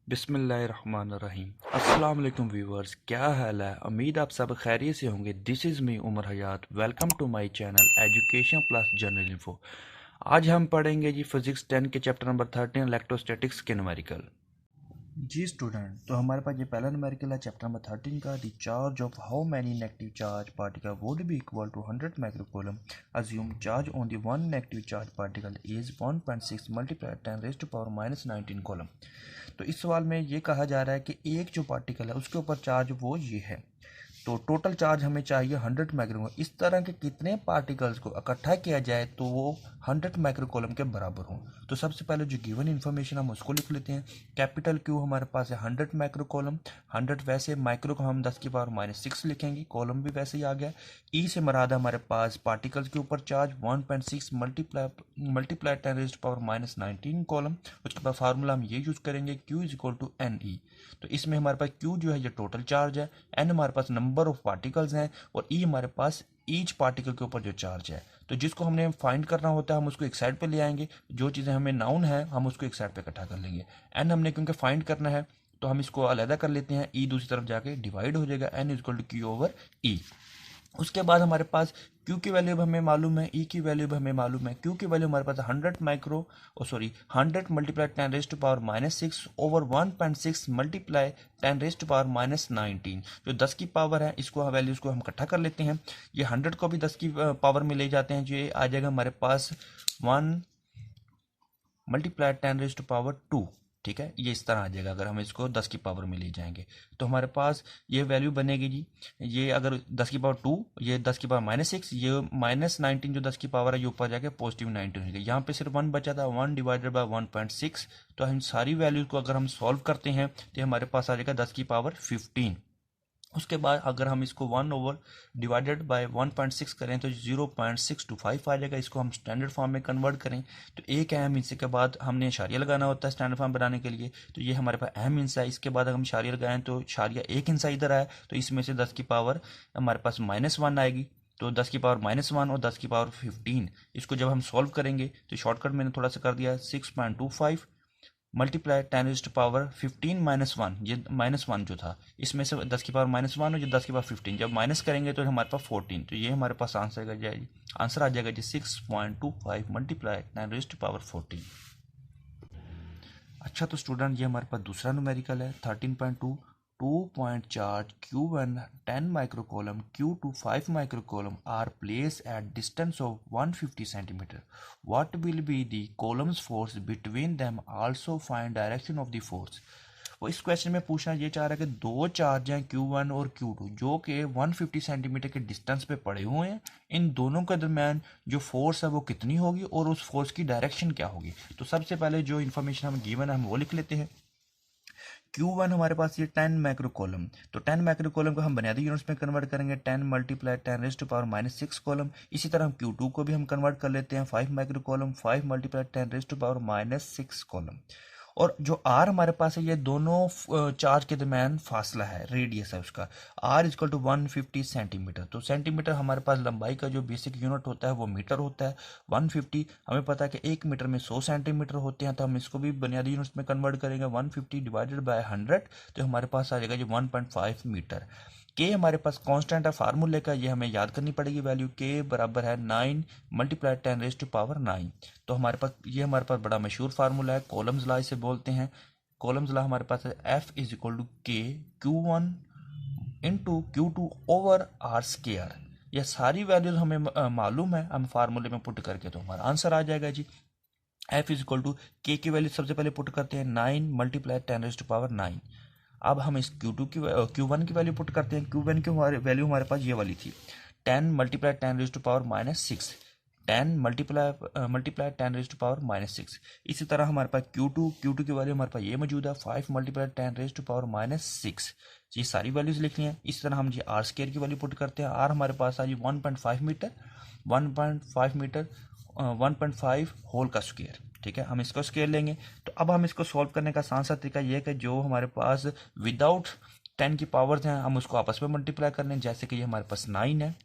बिस्मिल्लाहिर्रहमानिर्रहीम। अस्सलाम वालेकुम व्यूवर्स, क्या हाल है? उम्मीद आप सब खैरियत से होंगे। This is me Umar Hayat. Welcome to my channel education plus general info. आज हम पढ़ेंगे जी फिजिक्स 10 के चैप्टर नंबर 13 इलेक्ट्रोस्टैटिक्स के न्यूमेरिकल। जी स्टूडेंट, तो हमारे पास ये पहला न्यूमेरिकल है चैप्टर नंबर 13 का। The charge of how many negative charge particle would be equal to 100 microcoulomb. Assume charge on the one negative charge particle is 1.6 multiply 10 raised to power minus 19 coulomb. तो इस सवाल में ये कहा जा रहा है कि एक जो पार्टिकल है उसके ऊपर चार्ज वो ये है। तो टोटल चार्ज हमें चाहिए 100 माइक्रोकूलम। इस तरह के कितने पार्टिकल्स को इकट्ठा किया जाए तो वो 100 माइक्रोकूलम के बराबर हो। तो सबसे पहले जो गिवन इन्फॉर्मेशन हम उसको लिख लेते हैं। कैपिटल क्यू हमारे पास है 100 माइक्रोकूलम। 100 वैसे माइक्रो को हम 10 की पावर माइनस 6 लिखेंगे, कॉलम भी वैसे ही आ गया। ई से मराद हमारे पास पार्टिकल्स के ऊपर charge 1.6 multiply 10 raised to power minus 19 coulomb. उसके बाद फार्मूला हम ये यूज करेंगे, Q is equal to N E. तो इसमें हमारे पास क्यू जो है ये टोटल चार्ज है, एन हमारे पास नंबर ऑफ पार्टिकल्स हैं और ई हमारे पास ईच पार्टिकल के ऊपर जो चार्ज है। तो जिसको हमने फाइंड करना होता है हम उसको एक साइड पे ले आएंगे, जो चीज़ें हमें नाउन है हम उसको एक साइड पे इकट्ठा कर लेंगे। एन हमने क्योंकि फाइंड करना है तो हम इसको अलहदा कर लेते हैं, ई दूसरी तरफ जाके डिवाइड हो जाएगा, N is equal to Q over E. उसके बाद हमारे पास Q की वैल्यू हमें मालूम है, E की वैल्यू भी हमें मालूम है। Q की वैल्यू हमारे पास 100 multiply 10 raised to power minus 6 over 1.6 multiply 10 raised to power minus 19। जो 10 की पावर है इसको वैल्यूज को हम इकट्ठा कर लेते हैं। ये 100 को भी 10 की पावर में ले जाते हैं, जो ये आ जाएगा हमारे पास 1 मल्टीप्लाई 10 रेज़्ड टू पावर 2। ठीक है, ये इस तरह आ जाएगा अगर हम इसको 10 की पावर में ले जाएंगे। तो हमारे पास ये वैल्यू बनेगी जी, ये अगर 10 की पावर 2, ये 10 की पावर माइनस 6, ये माइनस 19 जो 10 की पावर है ये ऊपर जाके पॉजिटिव 19 हो गया। यहाँ पे सिर्फ 1 बचा था, 1 डिवाइडेड बाय 1.6। तो हम सारी वैल्यूज को अगर हम सॉल्व करते हैं तो हमारे पास आ जाएगा 10 की पावर 15। उसके बाद अगर हम इसको 1 ओवर डिवाइडेड बाय 1.6 करें तो 0.625 आ जाएगा। इसको हम स्टैंडर्ड फॉर्म में कन्वर्ट करें तो एक अहम हिस्से के बाद हमने इशारिया लगाना होता है स्टैंडर्ड फॉर्म बनाने के लिए। तो ये हमारे पास अहम हिस्सा है। इसके बाद अगर हम इशारिया लगाएं तो इशारिया एक हिस्सा इधर आया तो इसमें से 10 की पावर हमारे पास -1 आएगी। तो 10 की पावर -1 और 10 की पावर 15, इसको जब हम सॉल्व करेंगे तो शॉर्टकट मैंने थोड़ा सा कर दिया, 6.25 मल्टीप्लाई 10 इज टू पावर 15 -1। ये -1 जो था इसमें से 10 की पावर -1 और जो 10 की पावर 15 जब माइनस करेंगे तो हमारे पास 14। तो ये हमारे पास आंसर आ जाएगा जी 6.25 मल्टीप्लाई 10 रेज़्ड टू पावर 14। अच्छा, तो स्टूडेंट ये हमारे पास दूसरा न्यूमेरिकल है 13.2। 2 point charge Q1 10 microcoulomb, Q2 5 microcoulomb are placed at distance of 150 centimeter. What will be the coulomb's force between them? Also find direction of the force. वो इस question में पूछना ये चाह रहा है कि दो चार्ज हैं Q1 और Q2 जो कि 150 सेंटीमीटर के डिस्टेंस पे पड़े हुए हैं। इन दोनों के दरमियान जो फोर्स है वो कितनी होगी और उस फोर्स की डायरेक्शन क्या होगी। तो सबसे पहले जो इन्फॉर्मेशन हमें गिवन है हम वो लिख लेते हैं। Q1 हमारे पास ये 10 माइक्रोकॉलम, तो 10 माइक्रोकॉलम को हम बुनियादी यूनिट्स में कन्वर्ट करेंगे, 10 multiply 10 raised to power minus 6 coulomb. इसी तरह हम Q2 को भी हम कन्वर्ट कर लेते हैं, 5 microcoulomb, 5 multiply 10 raised to power minus 6 coulomb. और जो आर हमारे पास है ये दोनों चार्ज के दरमियान फासला है, रेडियस है उसका। R is equal to 150 centimetre. तो सेंटीमीटर हमारे पास लंबाई का जो बेसिक यूनिट होता है वो मीटर होता है। 150 हमें पता है कि 1 मीटर में 100 सेंटीमीटर होते हैं, तो हम इसको भी बुनियादी यूनिट्स में कन्वर्ट करेंगे। 150 डिवाइडेड बाय 100 तो हमारे पास आ जाएगा जी 1.5 मीटर। के हमारे पास कांस्टेंट है फार्मूले का, ये हमें याद करनी पड़ेगी वैल्यू। के बराबर है 9 मल्टीप्लाई 10 रेज़्ड टू पावर 9। तो हमारे पास बड़ा मशहूर फार्मूला है, कॉलम्स लॉ इसे बोलते हैं। कॉलम्स लॉ हमारे पास है F is equal to K Q1 into Q2 over are square. ये सारी वैल्यूज हमें मालूम है, हम फार्मूले में पुट करके तो हमारा आंसर आ जाएगा जी। F इज इक्वल टू के की वैल्यू सबसे पहले पुट करते हैं 9 मल्टीप्लाई 10 रेज़्ड टू पावर 9। अब हम इस Q1 की वैल्यू पुट करते हैं। Q1 की वैल्यू हमारे पास ये वाली थी 10 multiply 10 raised to power minus 6। 10 multiply 10 raised to power minus 6। इसी तरह हमारे पास Q2 की वैल्यू हमारे पास ये मौजूद है 5 multiply 10 raised to power minus 6। ये सारी वैल्यूज लिखनी है। इस तरह हम जी आर स्केयर की वैल्यू पुट करते हैं। आर हमारे पास आज 1.5 मीटर, 1.5 मीटर 1.5 होल का स्क्वायर। ठीक है, हम इसको स्केयर लेंगे। तो अब हम इसको सॉल्व करने का आसान सा तरीका ये है कि जो हमारे पास विदाउट 10 की पावर्स हैं हम उसको आपस में मल्टीप्लाई कर लें। जैसे कि ये हमारे पास 9 है,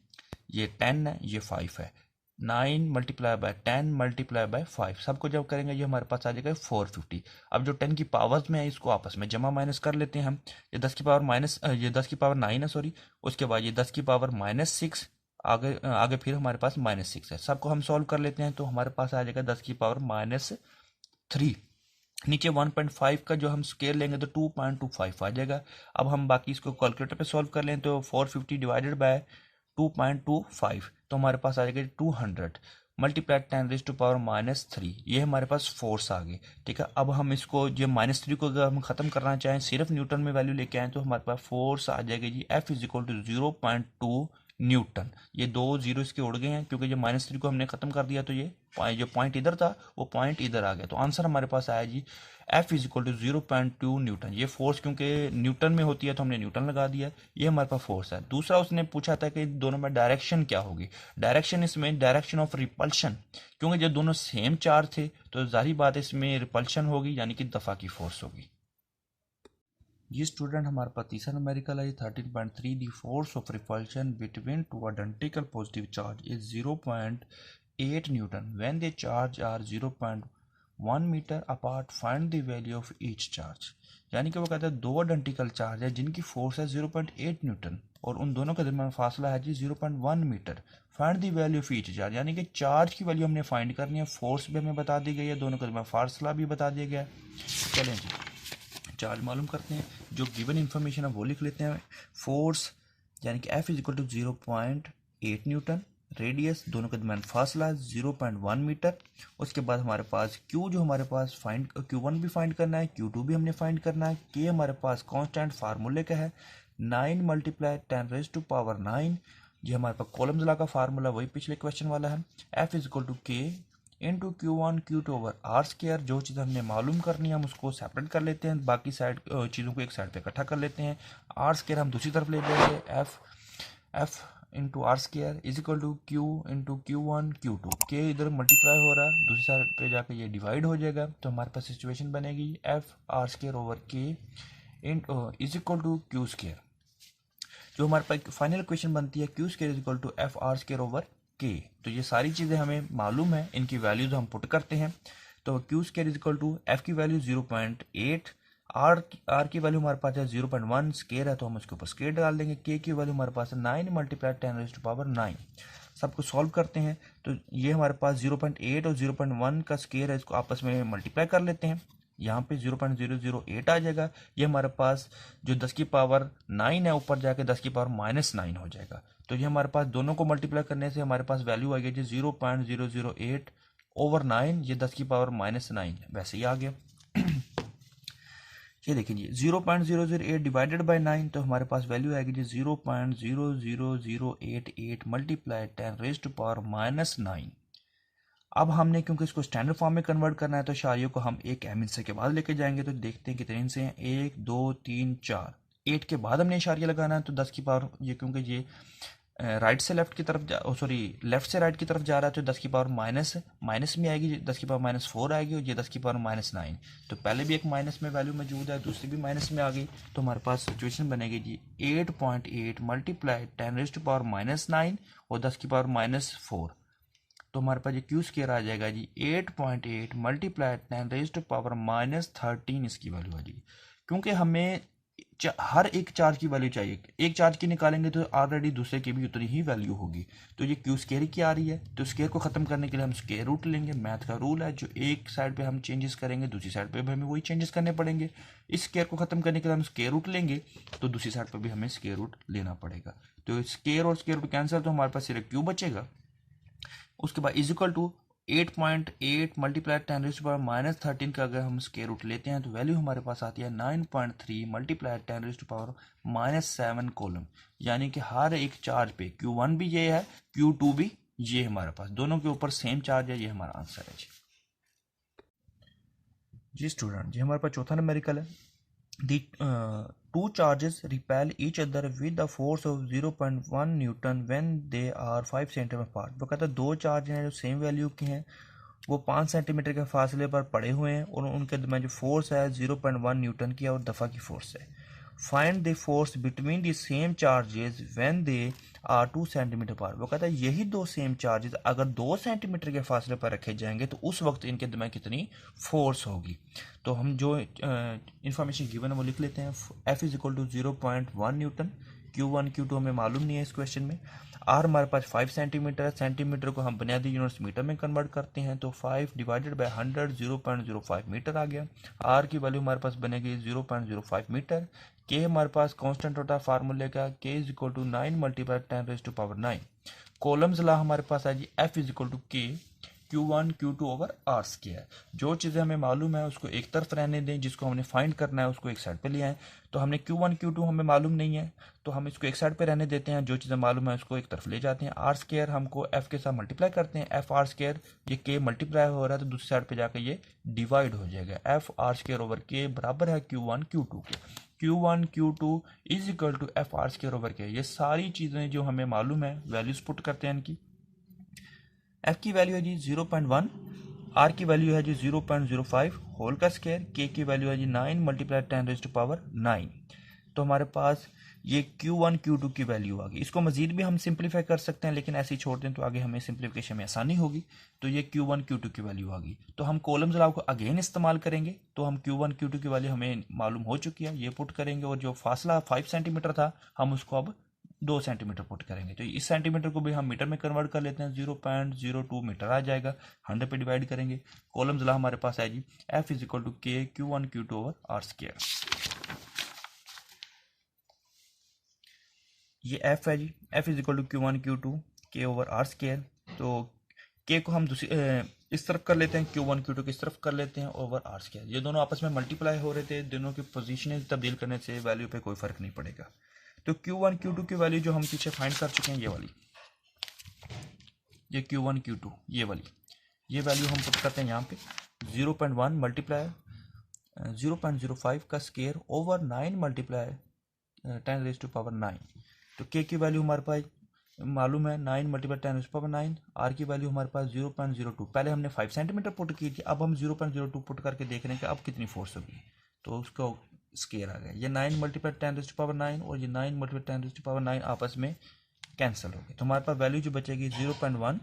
ये 10 है, ये 5 है। 9 मल्टीप्लाई बाय 10 मल्टीप्लाई बाय 5, सबको जब करेंगे ये हमारे पास आ जाएगा 450। अब जो 10 की पावर्स में है इसको आपस में जमा माइनस कर लेते हैं हम। ये 10 की पावर माइनस, ये 10 की पावर 9 है सॉरी, उसके बाद ये 10 की पावर -6, आगे आगे फिर हमारे पास -6 है। सबको हम सॉल्व कर लेते हैं तो हमारे पास आ जाएगा 10 की पावर -3। नीचे 1.5 का जो हम स्केयर लेंगे तो 2.25 आ जाएगा। अब हम बाकी इसको कैलकुलेटर पे सॉल्व कर लें तो 450 डिवाइडेड बाय 2.25 तो हमारे पास आ जाएगा 200 मल्टीप्लाई 10⁻⁻3, ये हमारे पास फोर्स आ गई। ठीक है, अब हम इसको जो -3 को अगर हम खत्म करना चाहें सिर्फ न्यूटन में वैल्यू लेके आए तो हमारे पास फोर्स आ जाएगा जी F = 0.2 न्यूटन। ये 2 जीरो इसके उड़ गए हैं क्योंकि जब -3 को हमने खत्म कर दिया तो ये जो पॉइंट इधर था वो पॉइंट इधर आ गया, तो आंसर हमारे पास आया जी F = 0.2 न्यूटन। ये फोर्स क्योंकि न्यूटन में होती है तो हमने न्यूटन लगा दिया, ये हमारे पास फोर्स है। दूसरा उसने पूछा था कि दोनों में डायरेक्शन क्या होगी। डायरेक्शन इसमें डायरेक्शन ऑफ रिपल्शन, क्योंकि जब दोनों सेम चार्ज थे तो जाहिर बात है इसमें रिपल्शन होगी, यानी कि दफा की फोर्स होगी। ये स्टूडेंट हमारे पास तीसरा न्यूमेरिकल है 13.3। The force of repulsion between two identical positive charge is 0.8 newton when they charge are 0.1 metre apart, find the value of each charge. यानी कि वो कहते हैं दो आइडेंटिकल चार्ज है जिनकी फोर्स है 0.8 न्यूटन और उन दोनों के दरमियान फासला है जी 0.1 metre. Find the value of each charge, यानी कि चार्ज की वैल्यू हमने फाइंड करनी है, फोर्स भी हमें बता दी गई है, दोनों के दरमियान फासला भी बता दिया गया है। चलें जी चार्ज मालूम करते हैं, जो गिवन इंफॉर्मेशन है वो लिख लेते हैं। फोर्स यानी कि F = 0.8 न्यूटन, रेडियस दोनों के दरमियान फासला 0.1 मीटर। उसके बाद हमारे पास Q जो हमारे पास फाइंड Q1 भी फाइंड करना है, Q2 भी हमने फाइंड करना है। K हमारे पास कांस्टेंट फार्मूले का है 9 × 10⁻⁹ ये हमारे पास कॉलम्स लॉ का फार्मूला वही पिछले क्वेश्चन वाला है। F = K × Q1 Q2/r²। जो चीज़ हमने मालूम करनी है हम उसको सेपरेट कर लेते हैं, बाकी साइड चीज़ों को एक साइड पे इकट्ठा कर लेते हैं। r² हम दूसरी तरफ ले लेंगे, F × r² = Q × Q1 Q2। K इधर मल्टीप्लाई हो रहा है, दूसरी साइड पे जाकर ये डिवाइड हो जाएगा, तो हमारे पास सिचुएशन बनेगी F r²/K = Q²। जो हमारे पास फाइनल इक्वेशन बनती है Q² = F r²/K। तो ये सारी चीज़ें हमें मालूम है, इनकी वैल्यूज हम पुट करते हैं। तो Q² = F की वैल्यू 0.8, R की वैल्यू हमारे पास है 0.1, स्केयर है तो हम उसके ऊपर स्केयर डाल देंगे। K की वैल्यू हमारे पास है 9 × 10⁻⁹ सबको सॉल्व करते हैं तो ये हमारे पास 0.8 और 0.1 का स्केयर है, इसको आपस में मल्टीप्लाई कर लेते हैं, यहाँ पे 0.008 आ जाएगा। ये हमारे पास जो 10 की पावर 9 है ऊपर जाके 10 की पावर -9 हो जाएगा। तो ये हमारे पास दोनों को मल्टीप्लाई करने से हमारे पास वैल्यू आ गई जी 0.008/9, ये 10 की पावर -9 वैसे ही आ गया। ये देखिए जी 0.008 डिवाइडेड बाय 9 तो हमारे पास वैल्यू आएगी जी 0.00088 मल्टीप्लाई 10⁻⁻⁹। अब हमने क्योंकि इसको स्टैंडर्ड फॉर्म में कन्वर्ट करना है तो शारियों को हम एक अहम हिस्से के बाद लेके जाएंगे, तो देखते हैं कितने हिस्से हैं, 1 2 3 4। 8 के बाद हमने इशारिया लगाना है तो 10 की पावर ये क्योंकि ये राइट से लेफ्ट की तरफ लेफ्ट से राइट की तरफ जा रहा है तो 10 की पावर माइनस में आएगी, 10 की पावर -4 आएगी और ये 10 की पावर -9। तो पहले भी एक माइनस में वैल्यू मौजूद है, दूसरी भी माइनस में आ गई, तो हमारे पास सिचुएशन बनेगी जी 8.8 मल्टीप्लाई 10⁻⁻9 और 10 की पावर -4। तो हमारे पास ये Q² आ जाएगा जी 8.8 मल्टीप्लाई 10⁻⁻13 इसकी वैल्यू आ जाएगी। क्योंकि हमें हर एक चार्ज की वैल्यू चाहिए, एक चार्ज की निकालेंगे तो ऑलरेडी दूसरे की भी उतनी ही वैल्यू होगी। तो ये Q² की आ रही है, तो स्केयर को खत्म करने के लिए हम स्केयर रूट लेंगे। मैथ का रूल है, जो एक साइड पे हम चेंजेस करेंगे दूसरी साइड पे भी हमें वही चेंजेस करने पड़ेंगे। इस स्केयर को खत्म करने के लिए हम स्केयर रूट लेंगे तो दूसरी साइड पर भी हमें स्केयर रूट लेना पड़ेगा। तो स्केयर और स्केयर रूट कैंसिल, तो हमारे पास सिर्फ Q बचेगा। उसके बाद = 8.8 मल्टीप्लाई 10⁻⁻13 का अगर हम स्केयर रूट लेते हैं तो वैल्यू हमारे पास आती है 9.3 मल्टीप्लाई 10⁻⁻7 कॉलम। यानी कि हर एक चार्ज पे Q1 भी ये है, Q2 भी ये हमारे पास, दोनों के ऊपर सेम चार्ज है। ये हमारा आंसर है जी स्टूडेंट। जी हमारे पास चौथा न्यूमेरिकल है। The two charges repel each other with a force of 0.1 Newton when they are 5 centimetre apart। वो कहता है दो चार्ज हैं जो सेम वैल्यू के हैं, वो 5 सेंटीमीटर के फासले पर पड़े हुए हैं और उनके दरमियान जो फोर्स है 0.1 न्यूटन की है और दफ़ा की फोर्स है। Find the force between the same charges when they are 2 centimetre पार। वो कहता है यही दो सेम चार्जेस अगर 2 सेंटीमीटर के फासले पर रखे जाएंगे तो उस वक्त इनके दिमाग कितनी फोर्स होगी। तो हम जो इंफॉर्मेशन गिवन है वो लिख लेते हैं। F is equal to 0.1 newton, Q1 Q2 हमें मालूम नहीं है इस क्वेश्चन में। आर हमारे पास 5 सेंटीमीटर है, सेंटीमीटर को हम बुनियादी यूनिट्स मीटर में कन्वर्ट करते हैं तो 5 डिवाइडेड बाय 100 0.05 मीटर आ गया। आर की वैल्यू हमारे पास बनेगी 0.05 मीटर। के हमारे पास कांस्टेंट होता है फार्मूले का, K is equal to 9 multiply 10⁻⁹। Coulomb's law हमारे पास है जी F is equal to K Q1 Q2 over R square. जो चीज़ें हमें मालूम है उसको एक तरफ रहने दें, जिसको हमने फाइंड करना है उसको एक साइड पे लिया है। तो हमने Q1 Q2 हमें मालूम नहीं है तो हम इसको एक साइड पे रहने देते हैं, जो चीज़ें मालूम है उसको एक तरफ ले जाते हैं। आर स्क्वायर हमको एफ के साथ मल्टीप्लाई करते हैं, एफ आर स्क्वायर, ये के मल्टीप्लाई हो रहा है तो दूसरी साइड पे जाकर ये डिवाइड हो जाएगा। एफ आर स्क्वायर ओवर के बराबर है Q1 Q2 के। Q1 Q2 is equal to F R square over K. ये सारी चीज़ें जो हमें मालूम है वैल्यूज पुट करते हैं इनकी। एफ की वैल्यू है जी 0.1, आर की वैल्यू है जी 0.05 होल का स्क्वायर, के की वैल्यू है जी 9 मल्टीप्लाई 10⁻⁹। तो हमारे पास ये Q1 Q2 की वैल्यू आ गई। इसको मजीद भी हम सिंप्लीफाई कर सकते हैं लेकिन ऐसे ही छोड़ दें तो आगे हमें सिंप्लीफिकेशन में आसानी होगी। तो ये Q1 Q2 की वैल्यू आ गई। तो हम कॉलम्स लॉ को अगेन इस्तेमाल करेंगे। तो हम Q1 Q2 की वैल्यू हमें मालूम हो चुकी है, ये पुट करेंगे और जो फासला 5 सेंटीमीटर था हम उसको अब 2 सेंटीमीटर पुट करेंगे। तो इस सेंटीमीटर को भी हम मीटर में कन्वर्ट कर लेते हैं, 0.02 मीटर आ जाएगा। 100 पे डिवाइड करेंगे। कॉलम्स ला हमारे पास है जी F is equal to K Q1 Q2 over R square. ये एफ है जी, F is equal to Q1 Q2 के ओवर आर स्क्वायर। तो के को हम दूसरी इस तरफ कर लेते हैं, Q1 Q2 इस तरफ कर लेते हैं ओवर आर स्क्वायर। ये दोनों आपस में मल्टीप्लाई हो रहे थे, दोनों की पोजीशनें तब्दील करने से वैल्यू पे कोई फर्क नहीं पड़ेगा। तो Q1 Q2 की वैल्यू जो हम पीछे फाइंड कर चुके हैं ये वाली, ये Q1 Q2 ये वाली, ये वैल्यू हम पुट करते हैं यहाँ पे 0.1 मल्टीप्लाई 0.05 का स्क्वायर ओवर 9 मल्टीप्लाई 10⁻⁹। तो के की वैल्यू हमारे पास मालूम है 9 मल्टीप्लाई 10⁻⁹। आर की वैल्यू हमारे पास 0.02, पहले हमने 5 सेंटीमीटर पुट की थी, अब हम 0.02 पुट करके देख रहे हैं कि अब कितनी फोर्स होगी। तो उसका स्क्वायर आ गया। ये 9 मल्टीप्लाई 10⁻⁹ और ये 9 मल्टीप्लाई 10⁻⁹ आपस में कैंसिल हो गए। तो हमारे पास वैल्यू जो बचेगी 0.1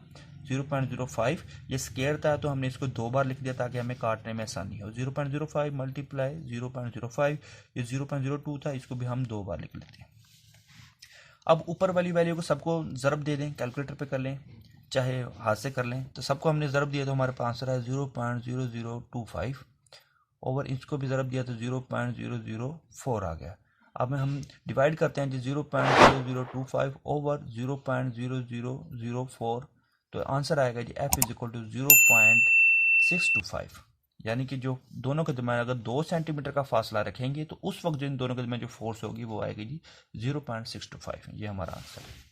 0.05। ये स्क्वायर था तो हमने इसको 2 बार लिख दिया ताकि हमें काटने में आसानी हो। 0.05 मल्टीप्लाई 0.05, ये 0.02 था, इसको भी हम 2 बार लिख लेते हैं। अब ऊपर वाली वैल्यू को सबको ज़रब दे दें, कैलकुलेटर पे कर लें चाहे हाथ से कर लें। तो सबको हमने ज़रब दिया तो हमारे पास आंसर है 0.0025 ओवर इसको भी ज़रब दिया तो 0.004 आ गया। अब हम डिवाइड करते हैं जी 0.0025 ओवर 0.0004, तो आंसर आएगा जी एफ इज इक्वल टू 0.625। यानी कि जो दोनों के दरमियान अगर 2 सेंटीमीटर का फासला रखेंगे तो उस वक्त जो इन दोनों के दरमियान जो फोर्स होगी वो आएगी जी 0.625। ये हमारा आंसर है।